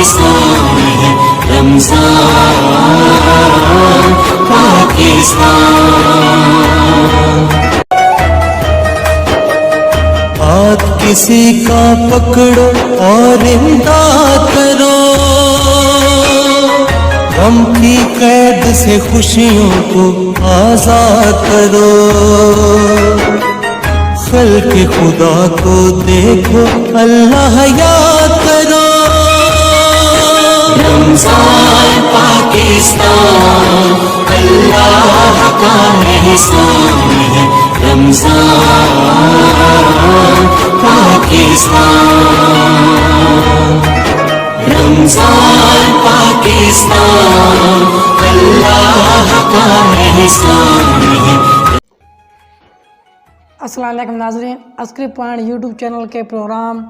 پاکستان ہے رمضان پاکستان۔ ہاتھ کسی کا پکڑو اور امداد کرو، غم کی قید سے خوشیوں کو آزاد کرو، خلق خدا کو دیکھو اللہ یاد کرو۔ رمضان پاکستان اللہ کا احسان ہے رمضان پاکستان، رمضان پاکستان اللہ کا احسان ہے۔ السلام علیکم ناظرین، عسکری پوائنٹ یوٹیوب چینل کے پروگرام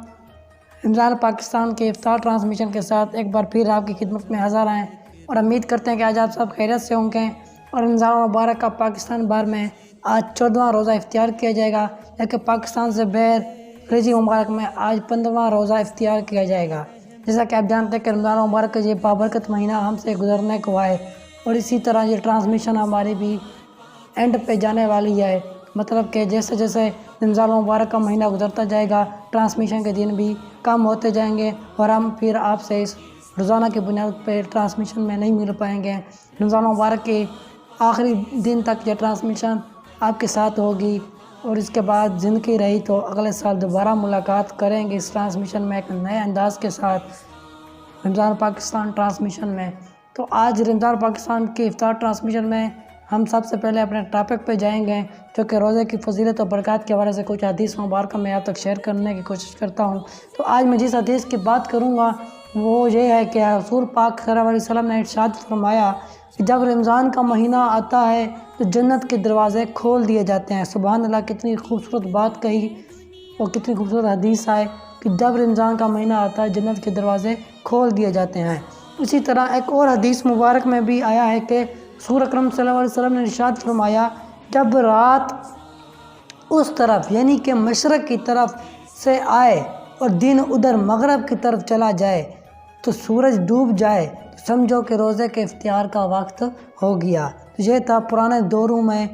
رمضان پاکستان کے افطار ٹرانسمیشن کے ساتھ ایک بار پھر آپ کی خدمت میں حاضر ہیں، اور امید کرتے ہیں کہ آج آپ سب خیریت سے ہوں گے۔ اور رمضان مبارک کا پاکستان بھر میں آج 14واں روزہ افطار کیا جائے گا، لیکن پاکستان سے باہر خلیجی ممالک میں آج 15واں روزہ افطار کیا جائے گا۔ جیسا کہ آپ جانتے ہیں کہ رمضان مبارک کا یہ بابرکت مہینہ ہم سے گزرنے کو ہے، اور اسی طرح یہ ٹرانسمیشن ہماری بھی اینڈ پہ جانے والی ہے، مطلب کہ جیسے جیسے رمضان مبارک کا مہینہ گزرتا جائے گا ٹرانسمیشن کے دن بھی کم ہوتے جائیں گے، اور ہم پھر آپ سے اس روزانہ کی بنیاد پہ ٹرانسمیشن میں نہیں مل پائیں گے۔ رمضان مبارک کے آخری دن تک یہ ٹرانسمیشن آپ کے ساتھ ہوگی، اور اس کے بعد زندگی رہی تو اگلے سال دوبارہ ملاقات کریں گے اس ٹرانسمیشن میں ایک نئے انداز کے ساتھ رمضان پاکستان ٹرانسمیشن میں۔ تو آج رمضان پاکستان کے افطار ٹرانسمیشن میں ہم سب سے پہلے اپنے ٹاپک پہ جائیں گے، جو کہ روزے کی فضیلت اور برکات کے حوالے سے کچھ حدیث مبارکہ میں آپ تک شیئر کرنے کی کوشش کرتا ہوں۔ تو آج میں جس حدیث کی بات کروں گا وہ یہ ہے کہ رسول پاک صلی اللہ علیہ وسلم نے ارشاد فرمایا کہ جب رمضان کا مہینہ آتا ہے تو جنت کے دروازے کھول دیے جاتے ہیں۔ سبحان اللہ، کتنی خوبصورت بات کہی اور کتنی خوبصورت حدیث ہے کہ جب رمضان کا مہینہ آتا ہے جنت کے دروازے کھول دیے جاتے ہیں۔ اسی طرح ایک اور حدیث مبارک میں بھی آیا ہے کہ رسول اکرم صلی اللہ علیہ وسلم نے ارشاد فرمایا جب رات اس طرف یعنی کہ مشرق کی طرف سے آئے اور دن ادھر مغرب کی طرف چلا جائے تو سورج ڈوب جائے تو سمجھو کہ روزے کے افطار کا وقت ہو گیا۔ تو یہ تھا پرانے دوروں میں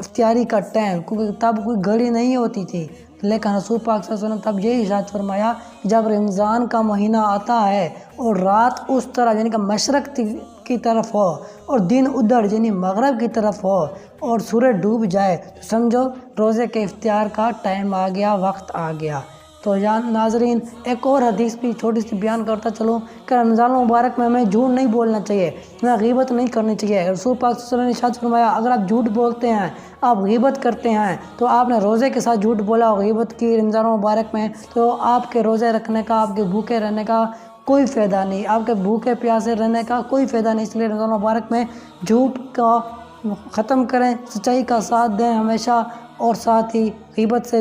افطاری کا ٹائم، کیونکہ تب کوئی گھڑی نہیں ہوتی تھی، لیکن رسول پاک صلی اللہ علیہ وسلم تب یہی ارشاد فرمایا کہ جب رمضان کا مہینہ آتا ہے اور رات اس طرف یعنی کہ مشرق کی طرف ہو اور دن ادھر یعنی مغرب کی طرف ہو اور سورج ڈوب جائے تو سمجھو روزے کے افطار کا ٹائم آ گیا، وقت آ گیا۔ تو ناظرین ایک اور حدیث بھی چھوٹی سی بیان کرتا چلوں کہ رمضان مبارک میں ہمیں جھوٹ نہیں بولنا چاہیے، نہ غیبت نہیں کرنی چاہیے۔ رسول پاک صلی اللہ علیہ وسلم نے ارشاد فرمایا اگر آپ جھوٹ بولتے ہیں، آپ غیبت کرتے ہیں تو آپ نے روزے کے ساتھ جھوٹ بولا اور غیبت کی رمضان مبارک میں، تو آپ کے روزے رکھنے کا، آپ کے بھوکے رہنے کا کوئی فائدہ نہیں، آپ کے بھوکے پیاسے رہنے کا کوئی فائدہ نہیں۔ اس لیے رمضان مبارک میں جھوٹ کا ختم کریں، سچائی کا ساتھ دیں ہمیشہ، اور ساتھ ہی غیبت سے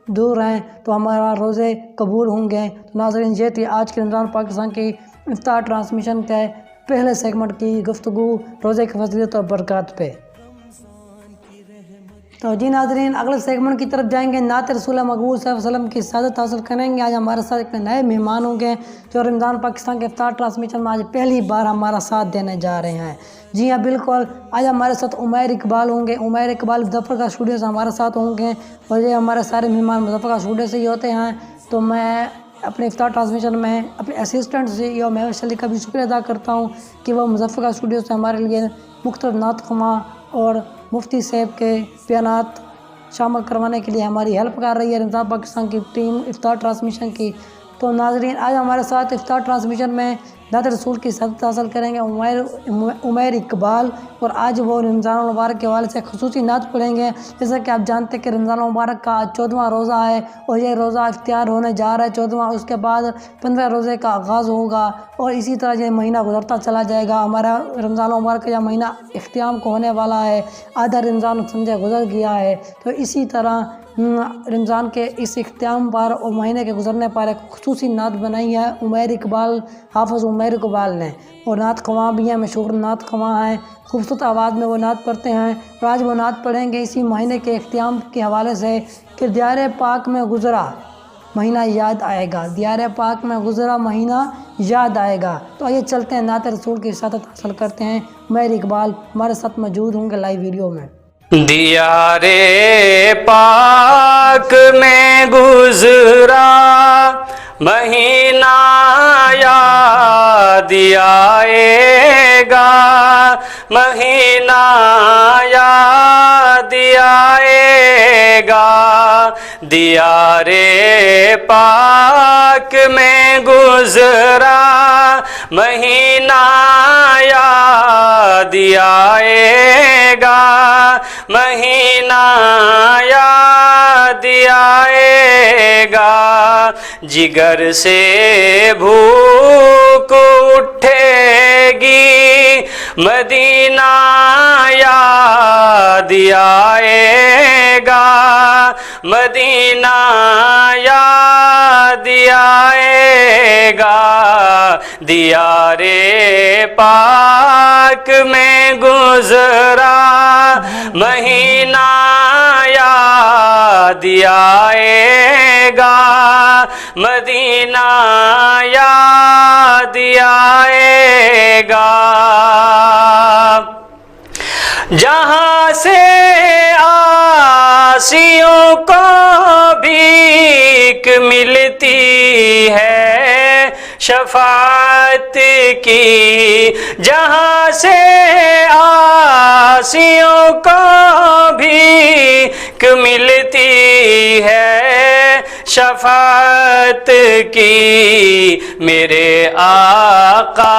دور رہیں تو ہمارا روزے قبول ہوں گے۔ تو ناظرین یہ تھی آج کے رمضان پاکستان کی افطار ٹرانسمیشن کے پہلے سیگمنٹ کی گفتگو روزے کی فضیلت اور برکات پہ۔ تو جی ناظرین اگلے سیگمنٹ کی طرف جائیں گے، نعت رسول مقبول صلی اللہ علیہ وسلم کی سعادت حاصل کریں گے۔ آج ہمارے ساتھ ایک نئے مہمان ہوں گے جو رمضان پاکستان کے افطار ٹرانسمیشن میں آج پہلی بار ہمارا ساتھ دینے جا رہے ہیں۔ جی ہاں بالکل، آج ہمارے ساتھ عمیر اقبال ہوں گے۔ عمیر اقبال مظفر کا اسٹوڈیو سے ہمارے ساتھ ہوں گے، اور یہ ہمارے سارے مہمان مظفر کا اسٹوڈیو سے ہی ہوتے ہیں۔ تو میں اپنے افطار ٹرانسمیشن میں اپنے اسسٹنٹ CEO مہوش علی کا بھی شکریہ ادا کرتا ہوں کہ وہ مظفر کا اسٹوڈیو سے ہمارے لیے مختلف نعت خواں اور مفتی صاحب کے بیانات شامل کروانے کے لیے ہماری ہیلپ کر رہی ہے رمضان پاکستان کی ٹیم افطار ٹرانسمیشن کی۔ تو ناظرین آج ہمارے ساتھ افطار ٹرانسمیشن میں نعت رسول کی سعادت حاصل کریں گے عمیر اقبال، اور آج وہ رمضان المبارک کے حوالے سے خصوصی نعت پڑھیں گے۔ جیسا کہ آپ جانتے ہیں کہ رمضان المبارک کا آج 14واں روزہ ہے اور یہ روزہ افطار ہونے جا رہا ہے 14واں، اس کے بعد 15 روزے کا آغاز ہوگا، اور اسی طرح یہ مہینہ گزرتا چلا جائے گا۔ ہمارا رمضان المبارک کا یہ مہینہ اختتام کو ہونے والا ہے، آدھا رمضان سمجھے گزر گیا ہے۔ تو اسی طرح رمضان کے اس اختتام پر اور مہینے کے گزرنے پر ایک خصوصی نعت بنائی ہے عمیر اقبال، حافظ عمیر اقبال نے، اور نعت خواں بھی ہیں، مشہور نعت خواں ہیں، خوبصورت آواز میں وہ نعت پڑھتے ہیں۔ اور آج وہ نعت پڑھیں گے اسی مہینے کے اختتام کے حوالے سے کہ دیار پاک میں گزرا مہینہ یاد آئے گا، دیار پاک میں گزرا مہینہ یاد آئے گا۔ تو آئیے چلتے ہیں نعت رسول کی سعادت حاصل کرتے ہیں۔ عمیر اقبال ہمارے ساتھ موجود ہوں گے لائیو ویڈیو میں۔ دیار پاک میں گزرا مہینہ یاد آئے گا، مہینہ یاد آئے گا، دیار پاک میں گزرا مہینہ یاد آئے گا، مہینہ یاد آئے گا، جگر سے بھوک اٹھے گی، مدینہ یاد آئے گا، مدینہ یاد آئے گا، دیار پاک میں گزرا مہینہ یاد آئے گا، مدینہ یاد آئے گا، جہاں سے آسیوں کو بھیک ملتی ہے شفاعت کی، جہاں سے آسیوں کو بھیک ملتی ہے شفاعت کی، میرے آقا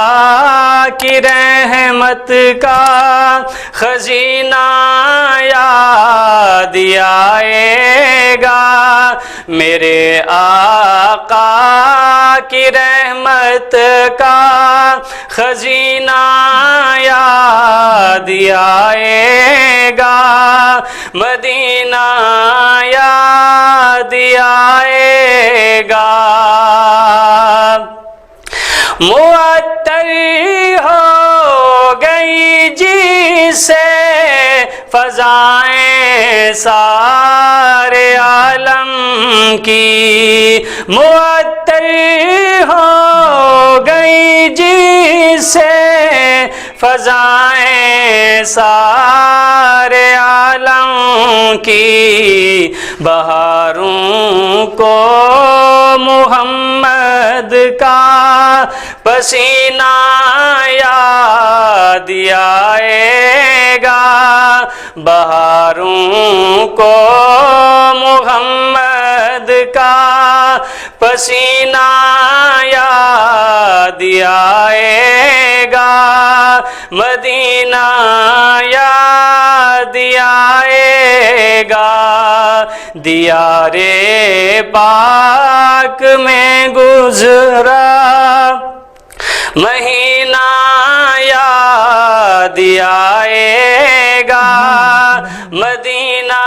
کی رحمت کا خزینہ یاد آئے گا، میرے آقا کی رحمت کا خزینہ یاد آئے گا، مدینہ یاد آئے گا، معطر ہو گئی جی سے فضائیں سارے عالم کی، معطر ہو گئی جی سے فضائیں سارے عالم کی، بہاروں کو محمد کا پسینہ یاد آئے گا، بہاروں کو محمد کا پسینہ یاد آئے گا، مدینہ یاد آئے گا، دیار پاک میں گزرا مہینہ یاد آئے گا، مدینہ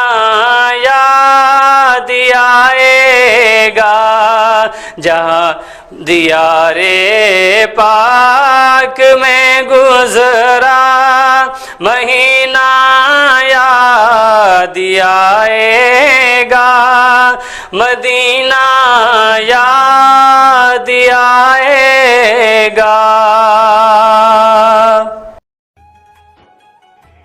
یاد آئے گا، جہاں دیار پاک میں گزرا مہینہ یاد آئے گا، مدینہ یاد آئے گا۔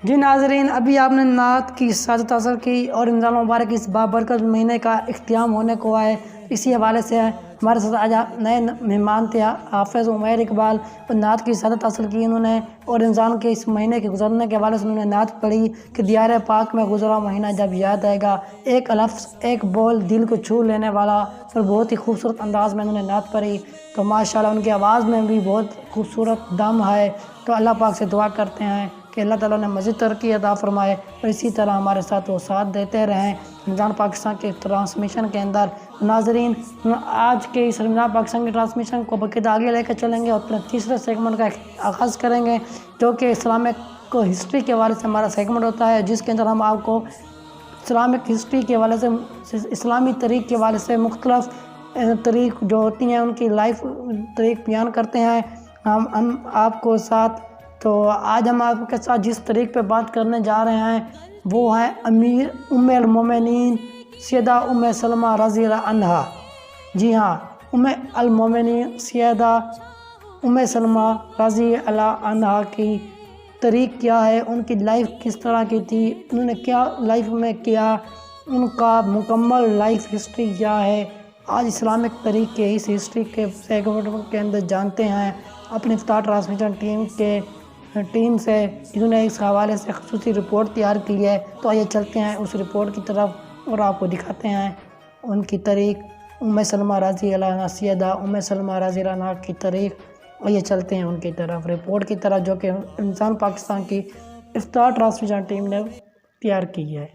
جی ناظرین، ابھی آپ نے نعت کی سعادت حاصل کی اور رمضان مبارک اس بابرکت مہینے کا اختتام ہونے کو آئے، اسی حوالے سے ہمارے ساتھ آج نئے مہمان تھے حافظ عمیر اقبال، اور نعت کی سعادت حاصل کی انہوں نے، اور رمضان کے اس مہینے کے گزرنے کے حوالے سے انہوں نے نعت پڑھی کہ دیار پاک میں گزرا مہینہ جب یاد آئے گا، ایک لفظ ایک بول دل کو چھو لینے والا، اور بہت ہی خوبصورت انداز میں انہوں نے نعت پڑھی، تو ماشاءاللہ ان کی آواز میں بھی بہت خوبصورت دم ہے، تو اللہ پاک سے دعا کرتے ہیں کہ اللہ تعالیٰ نے مزید ترقی عطا فرمائے، اور اسی طرح ہمارے ساتھ وہ ساتھ دیتے رہیں رمضان پاکستان کے ٹرانسمیشن کے اندر۔ ناظرین، آج کے اس رمضان پاکستان کے ٹرانسمیشن کو بقید آگے لے کر چلیں گے اور اپنے تیسرے سیگمنٹ کا آغاز کریں گے، جو کہ اسلامک ہسٹری کے حوالے سے ہمارا سیگمنٹ ہوتا ہے، جس کے اندر ہم آپ کو اسلامک ہسٹری کے حوالے سے، اسلامی تاریخ کے حوالے سے مختلف طریق جو ہوتی ہیں ان کی لائف طریق بیان کرتے ہیں ہم آپ کو ساتھ۔ تو آج ہم آپ کے ساتھ جس طریق پہ بات کرنے جا رہے ہیں وہ ہے ام المومنین سیدہ ام سلمہ رضی اللہ عنہا۔ جی ہاں، ام المومنین سیدہ ام سلمہ رضی اللہ عنہا کی طریق کیا ہے، ان کی لائف کس طرح کی تھی، انہوں نے کیا لائف میں کیا، ان کا مکمل لائف ہسٹری کیا ہے، آج اسلامک طریق کے اس ہسٹری کے سیگمنٹ کے اندر جانتے ہیں اپنی افطار ٹرانسمیشن ٹیم سے، جنہوں نے اس حوالے سے خصوصی رپورٹ تیار کی ہے۔ تو آئیے چلتے ہیں اس رپورٹ کی طرف اور آپ کو دکھاتے ہیں ان کی طریق، ام سلمہ رضی اللہ عنہا، سیدہ ام سلمہ رضی اللہ عنہا کی طریق۔ آئیے چلتے ہیں ان کی طرف، رپورٹ کی طرف، جو کہ انسان پاکستان کی افطار ٹرانسمیشن ٹیم نے تیار کی ہے۔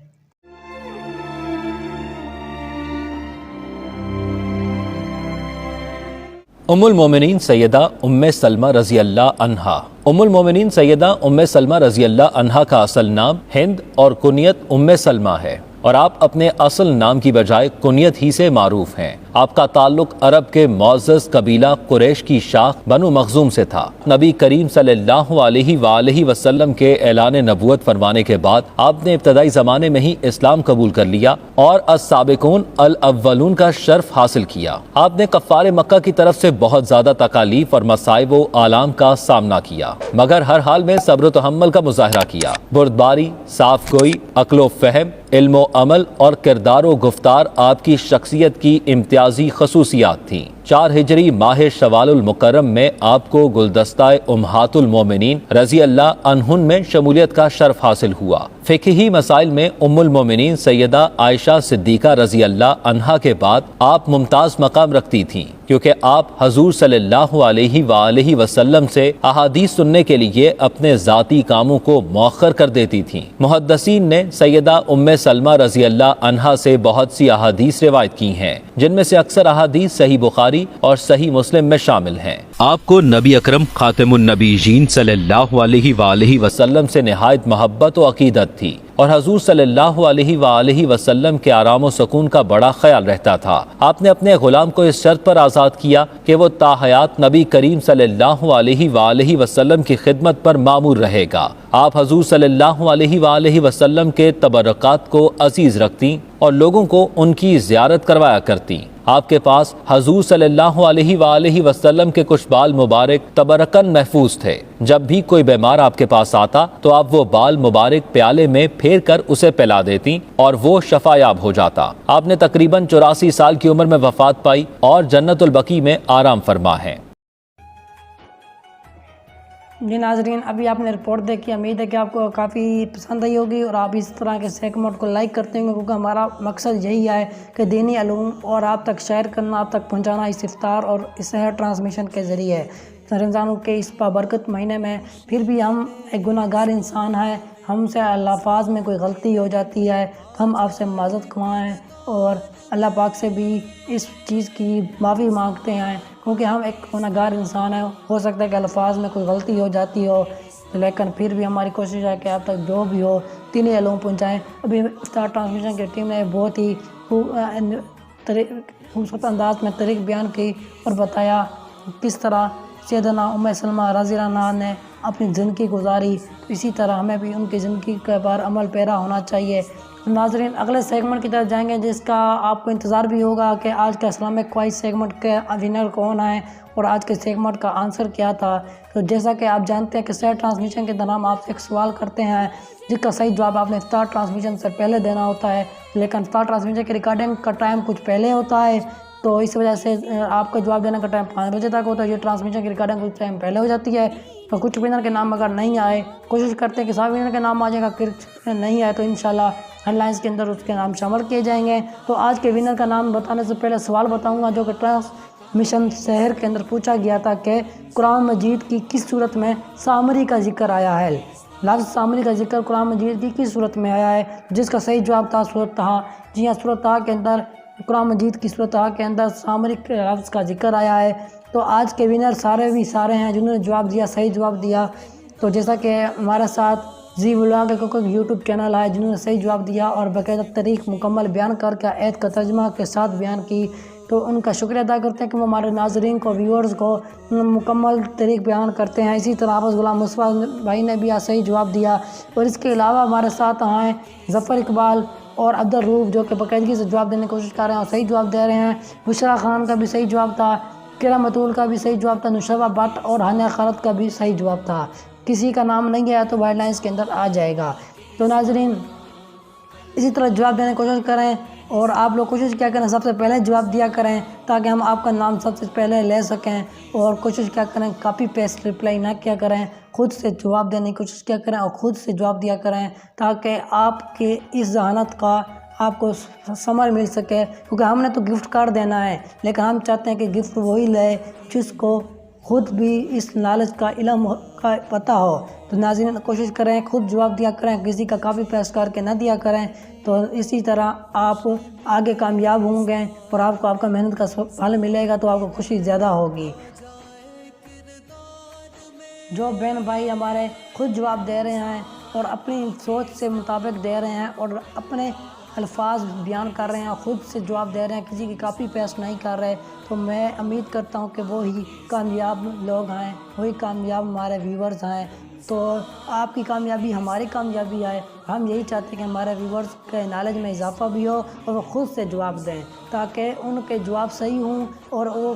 ام المومنین سیدہ ام سلمہ رضی اللہ عنہا۔ ام المومنین سیدہ ام سلمہ رضی اللہ عنہا کا اصل نام ہند اور کنیت ام سلمہ ہے، اور آپ اپنے اصل نام کی بجائے کنیت ہی سے معروف ہیں۔ آپ کا تعلق عرب کے معزز قبیلہ قریش کی شاخ بنو مخزوم سے تھا۔ نبی کریم صلی اللہ علیہ وآلہ وسلم کے اعلان نبوت فرمانے کے بعد آپ نے ابتدائی زمانے میں ہی اسلام قبول کر لیا اور السابقون الاولون کا شرف حاصل کیا۔ آپ نے کفار مکہ کی طرف سے بہت زیادہ تکالیف اور مصائب و آلام کا سامنا کیا، مگر ہر حال میں صبر و تحمل کا مظاہرہ کیا۔ بردباری، صاف گوئی، عقل و فہم، علم و عمل اور کردار و گفتار آپ کی شخصیت کی امتیازی خصوصیات تھیں۔ 4 ہجری ماہ شوال المکرم میں آپ کو گلدستہ امہات المومنین رضی اللہ عنہن میں شمولیت کا شرف حاصل ہوا۔ فقہی مسائل میں ام المومنین سیدہ عائشہ صدیقہ رضی اللہ عنہا کے بعد آپ ممتاز مقام رکھتی تھیں، کیونکہ آپ حضور صلی اللہ علیہ وآلہ وسلم سے احادیث سننے کے لیے اپنے ذاتی کاموں کو مؤخر کر دیتی تھیں۔ محدثین نے سیدہ ام سلمہ رضی اللہ عنہا سے بہت سی احادیث روایت کی ہیں، جن میں سے اکثر احادیث صحیح بخاری اور صحیح مسلم میں شامل ہیں۔ آپ کو نبی اکرم خاتم النبیین صلی اللہ علیہ وآلہ وسلم سے نہایت محبت و عقیدت تھی، اور حضور صلی اللہ علیہ وآلہ وسلم کے آرام و سکون کا بڑا خیال رہتا تھا۔ آپ نے اپنے غلام کو اس شرط پر آزاد کیا کہ وہ تا حیات نبی کریم صلی اللہ علیہ وآلہ وسلم کی خدمت پر مامور رہے گا۔ آپ حضور صلی اللہ علیہ وآلہ وسلم کے تبرکات کو عزیز رکھتی اور لوگوں کو ان کی زیارت کروایا کرتی۔ آپ کے پاس حضور صلی اللہ علیہ وآلہ وسلم کے کچھ بال مبارک تبرکن محفوظ تھے۔ جب بھی کوئی بیمار آپ کے پاس آتا تو آپ وہ بال مبارک پیالے میں پھیر کر اسے پلا دیتی اور وہ شفا یاب ہو جاتا۔ آپ نے تقریباً 84 سال کی عمر میں وفات پائی اور جنت البقیع میں آرام فرما ہے۔ جی ناظرین، ابھی آپ نے رپورٹ دیکھی، امید ہے کہ آپ کو کافی پسند آئی ہوگی اور آپ اس طرح کے سیگمنٹ کو لائک کرتے ہوں گے، کیونکہ ہمارا مقصد یہی ہے کہ دینی علوم اور آپ تک شیئر کرنا، آپ تک پہنچانا اس افطار اور اس سحر ٹرانسمیشن کے ذریعے رمضانوں کے اس بابرکت مہینے میں۔ پھر بھی ہم ایک گناہ گار انسان ہیں، ہم سے الفاظ میں کوئی غلطی ہو جاتی ہے، ہم آپ سے معذرت خواہ ہیں اور اللہ پاک سے بھی اس چیز کی معافی مانگتے ہیں، کیونکہ ہم ایک گناہ گار انسان ہیں۔ ہو سکتا ہے کہ الفاظ میں کوئی غلطی ہو جاتی ہو، لیکن پھر بھی ہماری کوشش ہے کہ آپ تک جو بھی ہو دینی علوم پہنچائیں۔ ابھی افطار ٹرانسمیشن کی ٹیم نے بہت ہی خوبصورت انداز میں طریق بیان کی اور بتایا کس طرح سیدنا ام سلمہ رضی اللہ عنہا نے اپنی زندگی گزاری، اسی طرح ہمیں بھی ان کی زندگی کے پر عمل پیرا ہونا چاہیے۔ ناظرین، اگلے سیگمنٹ کی طرف جائیں گے، جس کا آپ کو انتظار بھی ہوگا کہ آج کا اسلامک کوائز سیگمنٹ کے ونر کون ہے اور آج کے سیگمنٹ کا آنسر کیا تھا۔ تو جیسا کہ آپ جانتے ہیں کہ سحر ٹرانسمیشن کے دوران آپ سے ایک سوال کرتے ہیں جس کا صحیح جواب آپ نے افطار ٹرانسمیشن سے پہلے دینا ہوتا ہے، لیکن افطار ٹرانسمیشن کی ریکارڈنگ کا ٹائم کچھ پہلے ہوتا ہے، تو اس وجہ سے آپ کا جواب دینے کا ٹائم 5 بجے تک ہوتا ہے۔ یہ ٹرانسمیشن کی ریکارڈنگ کچھ ٹائم پہلے ہو جاتی ہے، تو کچھ ونر کے نام اگر نہیں آئے، کوشش کرتے ہیں کہ سارے ونر کے نام آ جائے گا، پھر نہیں آئے تو انشاءاللہ ہیڈ لائنز کے اندر اس کے نام شامل کیے جائیں گے۔ تو آج کے ونر کا نام بتانے سے پہلے سوال بتاؤں گا جو کہ ٹرانسمیشن سحر کے اندر پوچھا گیا تھا کہ قرآن مجید کی کس صورت میں سامری کا ذکر آیا ہے؟ لفظ سامری کا ذکر قرآن مجید کی کس صورت میں آیا ہے؟ جس کا صحیح جواب تھا سورۃ طٰہٰ۔ جی ہاں، سورۃ طٰہٰ کے اندر، قرآن مجید کی سورۃ طٰہٰ کے اندر سامری لفظ کا ذکر آیا ہے۔ تو آج کے ونر سارے ہیں جنہوں نے جواب دیا، صحیح جواب دیا۔ تو جیسا کہ ہمارے ساتھ زی ولاگ کا یوٹیوب چینل ہے جنہوں نے صحیح جواب دیا اور باقاعدہ طریق مکمل بیان کر کے آیت کا ترجمہ کے ساتھ بیان کی، تو ان کا شکریہ ادا کرتے ہیں کہ وہ ہمارے ناظرین کو، ویورز کو مکمل طریق بیان کرتے ہیں۔ اسی طرح حافظ غلام مصطفیٰ بھائی نے بھی صحیح جواب دیا، اور اس کے علاوہ ہمارے ساتھ ہیں ظفر اقبال، اور عبدالروف جو کہ باقاعدگی سے جواب دینے کی کوشش کر رہے ہیں اور صحیح جواب دے رہے ہیں. بشرا خان کا بھی صحیح جواب تھا. کرم اتول کا بھی صحیح جواب تھا. نشابہ بٹ اور ہانیہ خالد کا بھی صحیح جواب تھا. کسی کا نام نہیں آیا تو وائلڈ لائنز کے اندر آ جائے گا. تو ناظرین اسی طرح جواب دینے کی کوشش کریں اور آپ لوگ کوشش کیا کریں سب سے پہلے جواب دیا کریں تاکہ ہم آپ کا نام سب سے پہلے لے سکیں. اور کوشش کیا کریں کاپی پیسٹ رپلائی نہ کیا کریں, خود سے جواب دینے کی کوشش کیا کریں اور خود سے جواب دیا کریں تاکہ آپ کے اس ذہانت کا آپ کو ثمر مل سکے. کیونکہ ہم نے تو گفٹ کارڈ دینا ہے لیکن ہم چاہتے ہیں کہ گفٹ وہی لے جس کو خود بھی اس نالج کا علم کا پتہ ہو. تو ناظرین کوشش کریں خود جواب دیا کریں, کسی کا کاپی پیسٹ کر کے نہ دیا کریں. تو اسی طرح آپ آگے کامیاب ہوں گے اور آپ کو آپ کا محنت کا پھل ملے گا تو آپ کو خوشی زیادہ ہوگی. جو بہن بھائی ہمارے خود جواب دے رہے ہیں اور اپنی سوچ سے مطابق دے رہے ہیں اور اپنے الفاظ بیان کر رہے ہیں, خود سے جواب دے رہے ہیں, کسی کی کاپی پیسٹ نہیں کر رہے, تو میں امید کرتا ہوں کہ وہی کامیاب لوگ ہیں, وہی کامیاب ہمارے ویورز ہیں. تو آپ کی کامیابی ہماری کامیابی ہے. ہم یہی چاہتے ہیں کہ ہمارے ویورز کے نالج میں اضافہ بھی ہو اور وہ خود سے جواب دیں تاکہ ان کے جواب صحیح ہوں اور وہ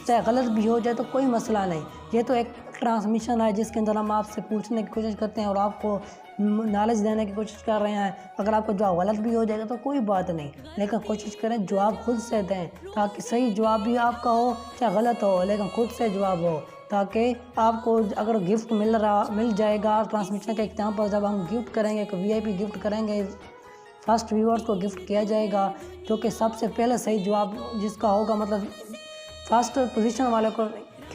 چاہے غلط بھی ہو جائے تو کوئی مسئلہ نہیں. یہ تو ایک ٹرانسمیشن ہے جس کے اندر ہم آپ سے پوچھنے کی کوشش کرتے ہیں اور آپ کو نالج دینے کی کوشش کر رہے ہیں. اگر آپ کو جواب غلط بھی ہو جائے گا تو کوئی بات نہیں, لیکن کوشش کریں جواب خود سے دیں تاکہ صحیح جواب بھی آپ کا ہو چاہے غلط ہو لیکن خود سے جواب ہو, تاکہ آپ کو اگر گفٹ مل جائے گا ٹرانسمیشن کے اختتام پر جب ہم گفٹ کریں گے کہ VIP گفٹ کریں گے, فرسٹ ویورز کو گفٹ کیا جائے گا جو کہ سب سے پہلے صحیح جواب جس کا ہوگا, مطلب فرسٹ پوزیشن والے کو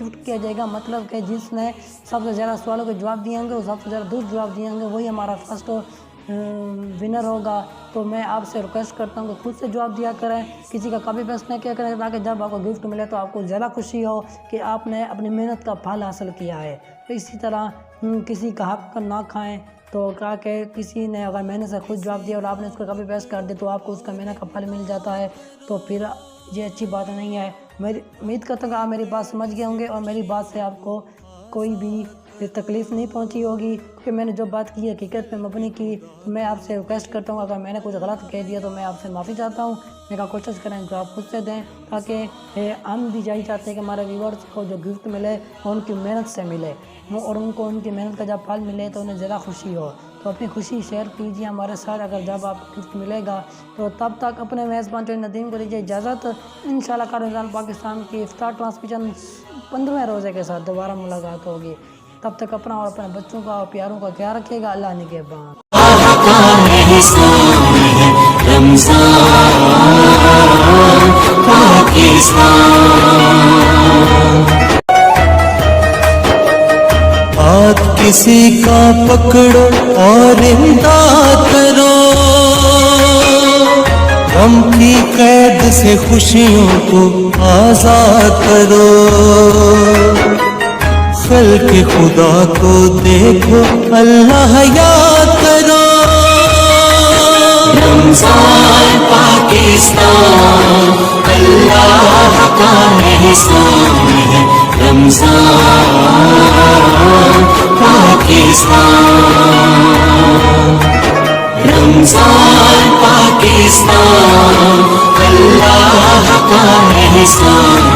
گفٹ کیا جائے گا, مطلب کہ جس نے سب سے زیادہ سوالوں کے جواب دیے ہوں گے وہ سب سے زیادہ درست جواب دیے ہوں گے وہی ہمارا فرسٹ ونر ہوگا. تو میں آپ سے ریکویسٹ کرتا ہوں کہ خود سے جواب دیا کریں, کسی کا کاپی پیسٹ نہ کیا کریں تاکہ جب آپ کو گفٹ ملے تو آپ کو زیادہ خوشی ہو کہ آپ نے اپنی محنت کا پھل حاصل کیا ہے. تو اسی طرح کسی کا حق نہ کھائیں. تو کہا کہ کسی نے اگر محنت سے خود جواب دیا اور آپ نے اس کو کاپی پیسٹ کر دیا تو آپ کو اس کا محنت کا پھل مل جاتا ہے, تو پھر یہ اچھی بات نہیں ہے. میری امید کرتا ہوں کہ آپ میری بات سمجھ گئے ہوں گے اور میری بات سے آپ کو کوئی بھی تکلیف نہیں پہنچی ہوگی کہ میں نے جو بات کی حقیقت پہ مبنی کی. تو میں آپ سے ریکویسٹ کرتا ہوں اگر میں نے کچھ غلط کہہ دیا تو میں آپ سے معافی چاہتا ہوں. میں کوشش کریں جو آپ خود سے دیں تاکہ ہم بھی یہی چاہتے ہیں کہ ہمارے ویورز کو جو گفٹ ملے وہ ان کی محنت سے ملے اور ان کو ان کی محنت کا جب پھل ملے تو انہیں زیادہ خوشی ہو. تو اپنی خوشی شیئر کیجیے ہمارے ساتھ اگر جب آپ کو گفٹ ملے گا. تو تب تک اپنے میزبان جو ندیم کو دیجیے اجازت. انشاءاللہ رمضان پاکستان کی افطار ٹرانسمیشن 15ویں روزے کے ساتھ دوبارہ ملاقات ہوگی. تب تک اپنا اور اپنے بچوں کا اور پیاروں کا خیال رکھیے گا. اللہ نگہبان. ہاتھ کسی کا پکڑو اور امداد کرو, غم کی قید سے خوشیوں کو آزاد کرو. خلق خدا کو دیکھو اللہ یاد کرو. رمضان پاکستان اللہ کا احسان ہے. رمضان پاکستان, رمضان پاکستان اللہ کا احسان